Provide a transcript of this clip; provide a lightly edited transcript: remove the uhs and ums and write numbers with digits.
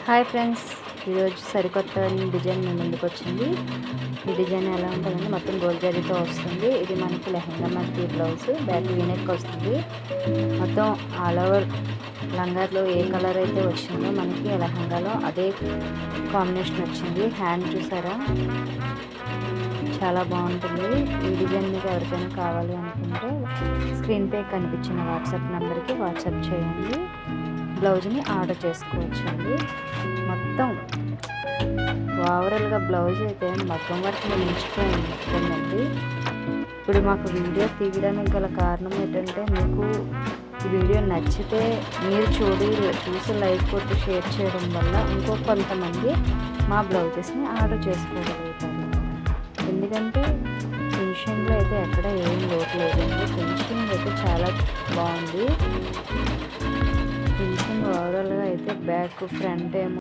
Hi friends, ఈరోజు సరికొత్త design మీ ముందుకు వచ్చింది. ఈ డిజైన్ ఎలా ఉంటుందంటే మొత్తం గోల్డ్ జరీతో వస్తుంది. ఇది మనకి లెహంగా మనకి బ్లౌజ్ బ్యాక్ వీనెక్ వస్తుంది. మొత్తం ఆల్ ఓవర్ లంగాలో ఏ కలర్ అయితే వచ్చిందో మనకి లెహంగాలో అదే కాంబినేషన్ వచ్చింది. హ్యాండ్ చూసారా, చాలా బాగుంటుంది. ఈ డిజైన్ మీకు ఎవరికైనా కావాలి అనుకుంటే స్క్రీన్పై కనిపించిన వాట్సాప్ నెంబర్కి వాట్సాప్ చేయండి. బ్లౌజ్ని ఆర్డర్ చేసుకోవచ్చండి. మొత్తం ఓవరాల్గా బ్లౌజ్ అయితే మొత్తం వరకు మించిపోయి ఉంటుందండి. ఇప్పుడు మాకు వీడియో తీయడానికి గల కారణం ఏంటంటే, మీకు ఈ వీడియో నచ్చితే మీరు చూసి లైక్ కొట్టి షేర్ చేయడం వల్ల ఇంకో కొంతమంది మా బ్లౌజెస్ని ఆర్డర్ చేసుకోగలుగుతారు. ఎందుకంటే ఫినిషింగ్లో అయితే ఎక్కడ ఏం లోటు లేదండి. ఫినిషింగ్ అయితే చాలా బాగుంది. ఫినిషింగ్ ఓవరాల్గా అయితే బ్యాక్ ఫ్రంట్ ఏమో